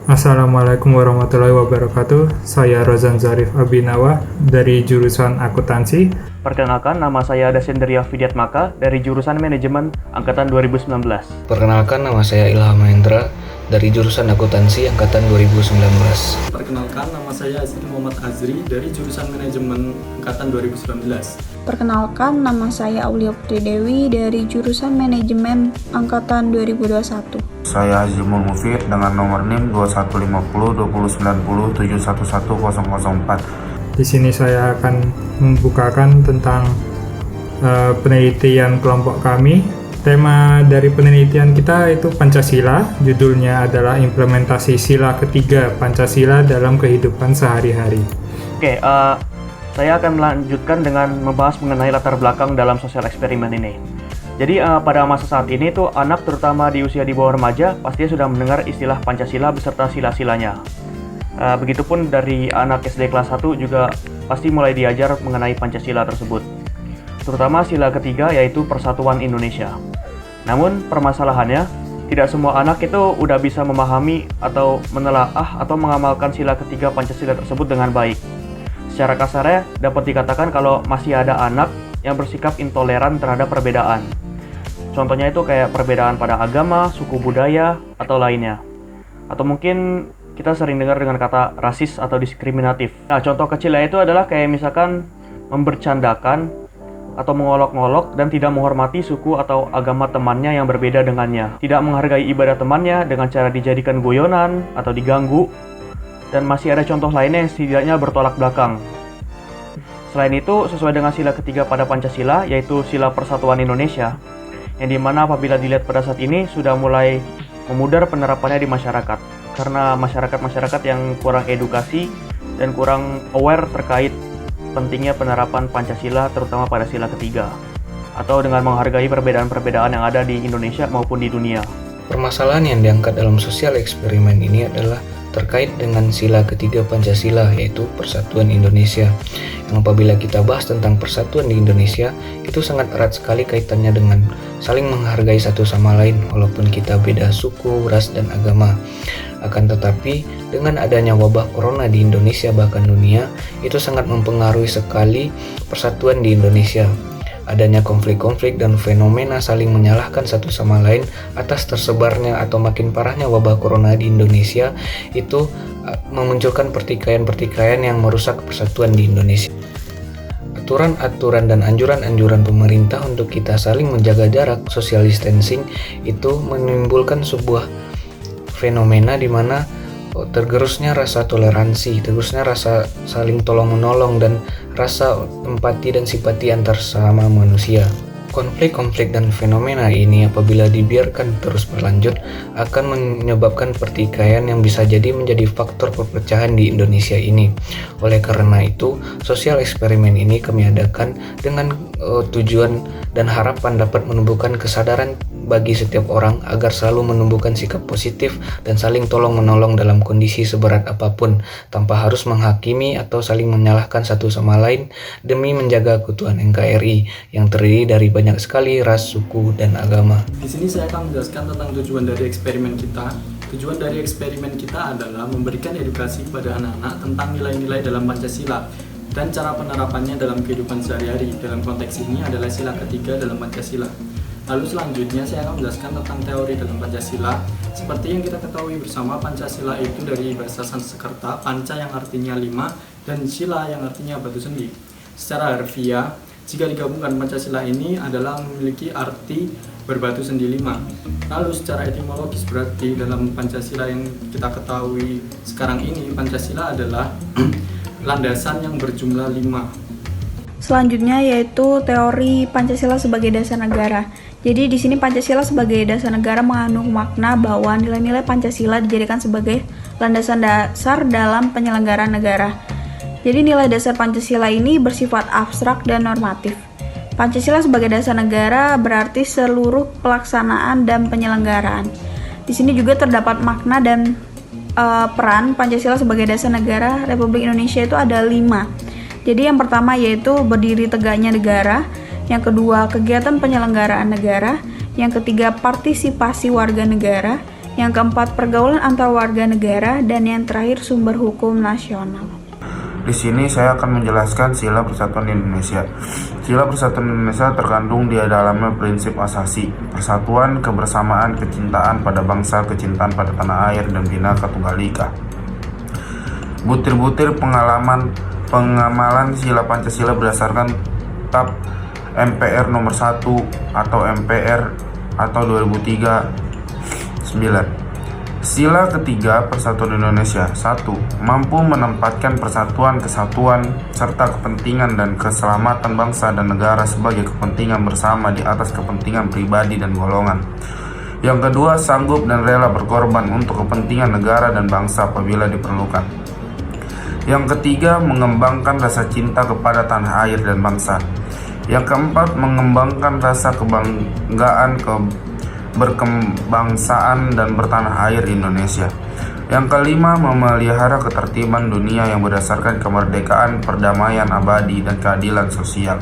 Assalamualaikum warahmatullahi wabarakatuh. Saya Rozan Zarif Abinawa dari jurusan Akuntansi. Perkenalkan, nama saya Dasendria Vidyatmaka dari jurusan Manajemen Angkatan 2019. Perkenalkan, nama saya Ilham Hendra dari jurusan Akuntansi Angkatan 2019. Perkenalkan, nama saya Azri Muhammad Azri dari jurusan Manajemen Angkatan 2019. Perkenalkan, nama saya Aulia Putri Dewi dari jurusan Manajemen Angkatan 2021. Saya Azimul Mufid dengan nomor NIM 2150 2090 7110004. Di sini saya akan membukakan tentang penelitian kelompok kami. Tema dari penelitian kita itu Pancasila. Judulnya adalah implementasi sila ketiga Pancasila dalam kehidupan sehari-hari. Oke, saya akan melanjutkan dengan membahas mengenai latar belakang dalam sosial eksperimen ini. Jadi pada masa saat ini tuh anak terutama di usia di bawah remaja pastinya sudah mendengar istilah Pancasila beserta sila-silanya. Begitupun dari anak SD kelas 1 juga pasti mulai diajar mengenai Pancasila tersebut. Terutama sila ketiga yaitu Persatuan Indonesia. Namun permasalahannya, tidak semua anak itu udah bisa memahami atau menelaah atau mengamalkan sila ketiga Pancasila tersebut dengan baik. Secara kasarnya dapat dikatakan kalau masih ada anak yang bersikap intoleran terhadap perbedaan. Contohnya itu kayak perbedaan pada agama, suku budaya, atau lainnya. Atau mungkin kita sering dengar dengan kata rasis atau diskriminatif. Nah, contoh kecilnya itu adalah kayak misalkan membercandakan atau mengolok-ngolok dan tidak menghormati suku atau agama temannya yang berbeda dengannya. Tidak menghargai ibadah temannya dengan cara dijadikan guyonan atau diganggu. Dan masih ada contoh lainnya yang setidaknya bertolak belakang. Selain itu, sesuai dengan sila ketiga pada Pancasila, yaitu sila Persatuan Indonesia, yang dimana apabila dilihat pada saat ini sudah mulai memudar penerapannya di masyarakat. Karena masyarakat-masyarakat yang kurang edukasi dan kurang aware terkait pentingnya penerapan Pancasila terutama pada sila ketiga. Atau dengan menghargai perbedaan-perbedaan yang ada di Indonesia maupun di dunia. Permasalahan yang diangkat dalam sosial eksperimen ini adalah terkait dengan sila ketiga Pancasila, yaitu Persatuan Indonesia. Yang apabila kita bahas tentang persatuan di Indonesia, itu sangat erat sekali kaitannya dengan saling menghargai satu sama lain walaupun kita beda suku, ras, dan agama. Akan tetapi, dengan adanya wabah corona di Indonesia bahkan dunia, itu sangat mempengaruhi sekali persatuan di Indonesia. Adanya konflik-konflik dan fenomena saling menyalahkan satu sama lain atas tersebarnya atau makin parahnya wabah corona di Indonesia itu memunculkan pertikaian-pertikaian yang merusak persatuan di Indonesia. Aturan-aturan dan anjuran-anjuran pemerintah untuk kita saling menjaga jarak, social distancing, itu menimbulkan sebuah fenomena di mana tergerusnya rasa toleransi, tergerusnya rasa saling tolong-menolong, dan rasa empati dan simpati antar sesama manusia. Konflik-konflik dan fenomena ini apabila dibiarkan terus berlanjut akan menyebabkan pertikaian yang bisa jadi menjadi faktor perpecahan di Indonesia ini. Oleh karena itu, sosial eksperimen ini kami adakan dengan tujuan dan harapan dapat menumbuhkan kesadaran bagi setiap orang agar selalu menumbuhkan sikap positif dan saling tolong-menolong dalam kondisi seberat apapun, tanpa harus menghakimi atau saling menyalahkan satu sama lain demi menjaga keutuhan NKRI yang terdiri dari banyak sekali ras, suku, dan agama. Di sini saya akan menjelaskan tentang tujuan dari eksperimen kita. Tujuan dari eksperimen kita adalah memberikan edukasi kepada anak-anak tentang nilai-nilai dalam Pancasila dan cara penerapannya dalam kehidupan sehari-hari. Dalam konteks ini adalah sila ketiga dalam Pancasila. Lalu selanjutnya saya akan menjelaskan tentang teori dalam Pancasila. Seperti yang kita ketahui bersama, Pancasila itu dari bahasa Sanskerta, panca yang artinya 5 dan sila yang artinya batu sendi. Secara harfiah, jika digabungkan Pancasila ini adalah memiliki arti berbatu sendi 5. Lalu secara etimologis berarti dalam Pancasila yang kita ketahui sekarang ini, Pancasila adalah landasan yang berjumlah 5. Selanjutnya yaitu teori Pancasila sebagai dasar negara. Jadi di sini Pancasila sebagai dasar negara mengandung makna bahwa nilai-nilai Pancasila dijadikan sebagai landasan dasar dalam penyelenggaraan negara. Jadi nilai dasar Pancasila ini bersifat abstrak dan normatif. Pancasila sebagai dasar negara berarti seluruh pelaksanaan dan penyelenggaraan. Di sini juga terdapat makna dan peran Pancasila sebagai dasar negara Republik Indonesia itu ada 5. Jadi yang pertama yaitu berdiri tegaknya negara, yang kedua kegiatan penyelenggaraan negara, yang ketiga partisipasi warga negara, Yang keempat, pergaulan antar warga negara. Dan yang terakhir, sumber hukum nasional. Di sini saya akan menjelaskan Sila Persatuan Indonesia. Sila Persatuan Indonesia terkandung di dalamnya prinsip asasi, persatuan, kebersamaan, kecintaan pada bangsa, kecintaan pada tanah air, dan Bhinneka Tunggal Ika. Butir-butir pengamalan Sila Pancasila berdasarkan TAP MPR nomor 1 atau MPR atau 2003 9. Sila ketiga Persatuan Indonesia. 1. Mampu menempatkan persatuan, kesatuan, serta kepentingan dan keselamatan bangsa dan negara sebagai kepentingan bersama di atas kepentingan pribadi dan golongan. Yang kedua, sanggup dan rela berkorban untuk kepentingan negara dan bangsa apabila diperlukan. Yang ketiga, mengembangkan rasa cinta kepada tanah air dan bangsa. Yang keempat, mengembangkan rasa kebanggaan berkebangsaan dan bertanah air Indonesia. Yang kelima, memelihara ketertiban dunia yang berdasarkan kemerdekaan, perdamaian abadi, dan keadilan sosial.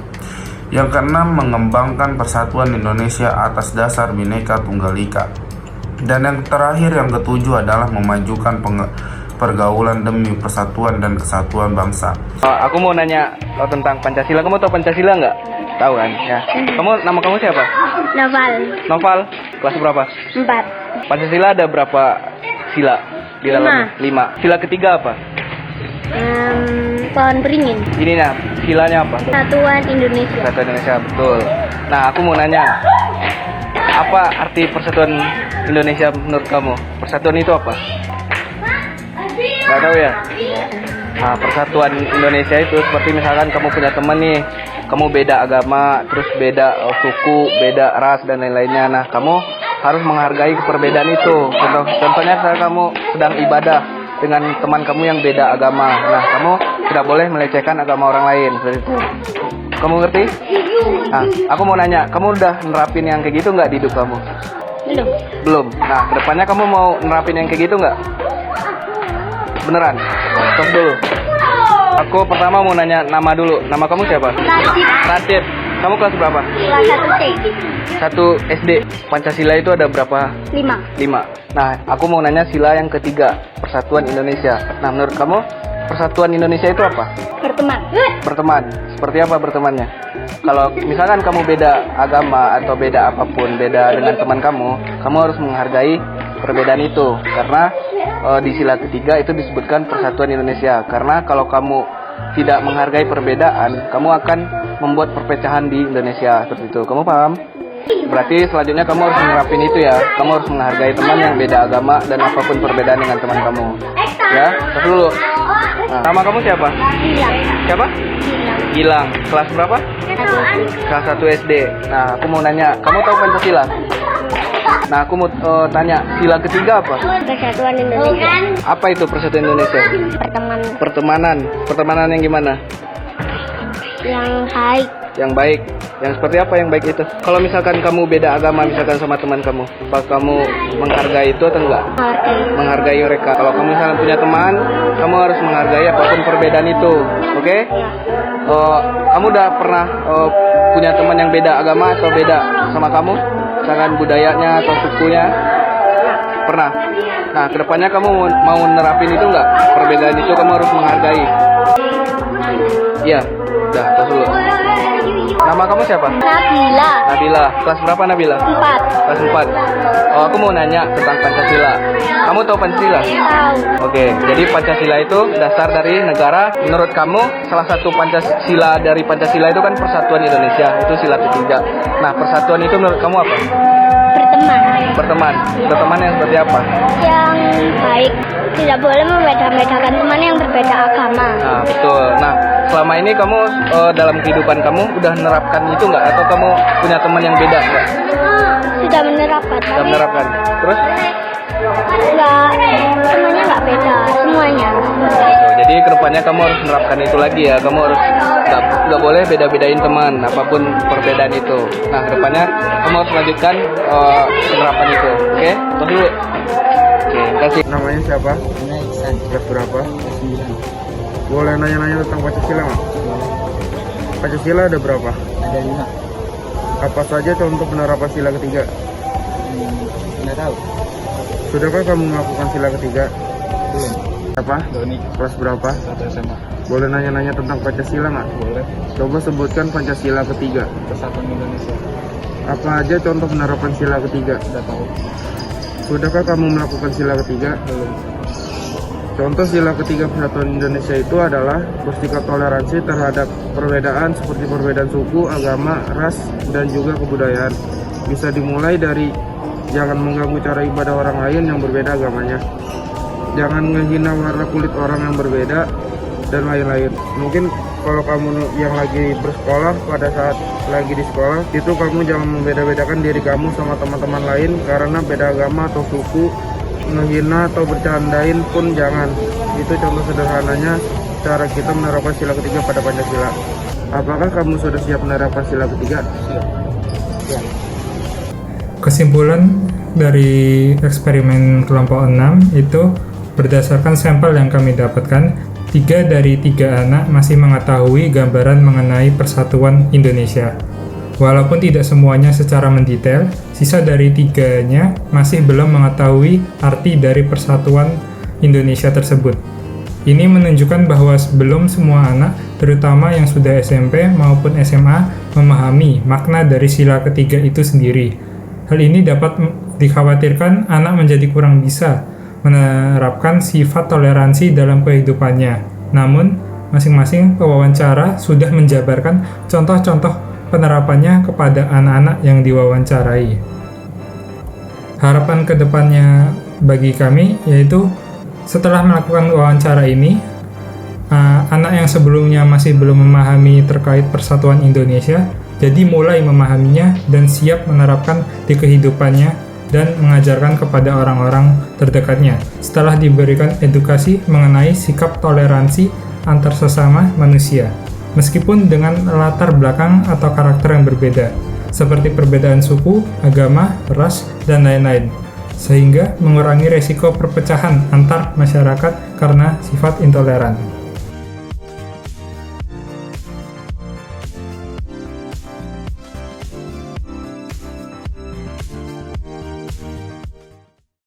Yang keenam, mengembangkan persatuan Indonesia atas dasar Bhinneka Tunggal Ika. Dan yang terakhir, yang ketujuh adalah memajukan pergaulan demi persatuan dan kesatuan bangsa. Aku mau nanya tentang Pancasila. Kamu tahu Pancasila nggak? Tahu kan? Ya. Nama kamu siapa? Noval. Kelas berapa? 4. Pancasila ada berapa sila di dalamnya? 5. Sila ketiga apa? Pohon beringin. Ini nah, silanya apa? Persatuan Indonesia. Persatuan Indonesia, betul. Nah, aku mau nanya, apa arti Persatuan Indonesia menurut kamu? Persatuan itu apa? Nggak tahu ya? Nah, Persatuan Indonesia itu seperti misalkan kamu punya teman nih, kamu beda agama, terus beda suku, beda ras dan lain-lainnya. Nah, kamu harus menghargai perbedaan itu. Contohnya saat kamu sedang ibadah dengan teman kamu yang beda agama. Nah, kamu tidak boleh melecehkan agama orang lain. Seperti itu. Kamu ngerti? Nah, aku mau nanya, kamu udah nerapin yang kayak gitu nggak di hidup kamu? Belum. Nah, kedepannya kamu mau nerapin yang kayak gitu nggak? Beneran? Stop dulu. Aku pertama mau nanya nama dulu. Nama kamu siapa? Radit. Kamu kelas berapa? Kelas 1C. 1 SD. Pancasila itu ada berapa? 5. Nah, aku mau nanya sila yang ketiga, Persatuan Indonesia. Nah, menurut kamu Persatuan Indonesia itu apa? Berteman. Seperti apa bertemannya? Kalau misalkan kamu beda agama atau beda apapun, beda dengan teman kamu harus menghargai perbedaan itu. Karena di sila ketiga itu disebutkan Persatuan Indonesia. Karena kalau kamu tidak menghargai perbedaan, kamu akan membuat perpecahan di Indonesia. Seperti itu. Kamu paham? Berarti selanjutnya kamu harus menerapin itu ya. Kamu harus menghargai teman yang beda agama dan apapun perbedaan dengan teman kamu. Ya, terus dulu. Nah, nama kamu siapa? Siapa? Gilang. Kelas berapa? Kelas 1 SD. Nah, aku mau nanya, kamu tahu Pancasila? Nah, aku mau tanya, sila ketiga apa? Persatuan Indonesia. Apa itu Persatuan Indonesia? Pertemanan. Pertemanan yang gimana? Yang baik. Yang baik. Yang seperti apa yang baik itu? Kalau misalkan kamu beda agama, misalkan sama teman kamu, apa kamu menghargai itu atau enggak? Menghargai mereka. Kalau kamu misalkan punya teman, kamu harus menghargai apapun perbedaan itu. Oke? Kamu udah pernah punya teman yang beda agama atau beda sama kamu? Misalkan budayanya atau sukunya? Pernah? Nah, kedepannya kamu mau nerapin itu enggak? Perbedaan itu kamu harus menghargai. Iya. Udah, tos dulu. Nama kamu siapa? Nabila. Kelas berapa Nabila? 4. Kelas 4. Oh, aku mau nanya tentang Pancasila. Kamu tahu Pancasila? Oke, jadi Pancasila itu dasar dari negara. Menurut kamu, salah satu Pancasila dari Pancasila itu kan Persatuan Indonesia. Itu sila ketiga. Nah, persatuan itu menurut kamu apa? Berteman. Berteman yang seperti apa? Yang baik. Tidak boleh membeda-bedakan teman yang berbeda agama. Nah, betul. Nah, selama ini kamu dalam kehidupan kamu udah menerapkan itu nggak? Atau kamu punya teman yang beda nggak? Sudah menerapkan. Sudah menerapkan. Terus? Enggak, semuanya nggak beda, semuanya. Jadi kedepannya kamu harus menerapkan itu lagi ya. Kamu harus nggak boleh beda-bedain teman, apapun perbedaan itu. Nah, kedepannya kamu harus melanjutkan penerapan itu. Oke? Terus dulu. Oke, kasih. Namanya siapa? Kelas berapa? 9. Boleh nanya-nanya tentang Pancasila nggak? Pancasila ada berapa? Ada 5. Apa saja contoh penerapan sila ketiga? Nggak tahu. Sudahkah kamu melakukan sila ketiga? Belum. Apa? Doni. Kelas berapa? 1 SMA. Boleh nanya-nanya tentang Pancasila nggak? Boleh. Coba sebutkan Pancasila ketiga. Persatuan Indonesia. Apa aja contoh penerapan sila ketiga? Udah tahu. Sudahkah kamu melakukan sila ketiga? Belum. Contoh sila ketiga Persatuan Indonesia itu adalah bersikap toleransi terhadap perbedaan seperti perbedaan suku, agama, ras, dan juga kebudayaan. Bisa dimulai dari jangan mengganggu cara ibadah orang lain yang berbeda agamanya. Jangan menghina warna kulit orang yang berbeda, dan lain-lain. Mungkin kalau kamu yang lagi bersekolah, pada saat lagi di sekolah, itu kamu jangan membeda-bedakan diri kamu sama teman-teman lain karena beda agama atau suku. Menghina atau bercandain pun jangan. Itu contoh sederhananya cara kita menerapkan sila ketiga pada Pancasila. Apakah kamu sudah siap menerapkan sila ketiga? Siap. Kesimpulan dari eksperimen kelompok 6 itu berdasarkan sampel yang kami dapatkan, 3 dari 3 anak masih mengetahui gambaran mengenai persatuan Indonesia. Walaupun tidak semuanya secara mendetail, sisa dari 3-nya masih belum mengetahui arti dari persatuan Indonesia tersebut. Ini menunjukkan bahwa belum semua anak, terutama yang sudah SMP maupun SMA, memahami makna dari sila ketiga itu sendiri. Hal ini dapat dikhawatirkan anak menjadi kurang bisa menerapkan sifat toleransi dalam kehidupannya. Namun, masing-masing pewawancara sudah menjabarkan contoh-contoh penerapannya kepada anak-anak yang diwawancarai. Harapan kedepannya bagi kami yaitu setelah melakukan wawancara ini, anak yang sebelumnya masih belum memahami terkait persatuan Indonesia, jadi mulai memahaminya dan siap menerapkan di kehidupannya dan mengajarkan kepada orang-orang terdekatnya setelah diberikan edukasi mengenai sikap toleransi antar sesama manusia. Meskipun dengan latar belakang atau karakter yang berbeda, seperti perbedaan suku, agama, ras, dan lain-lain, sehingga mengurangi resiko perpecahan antar masyarakat karena sifat intoleran.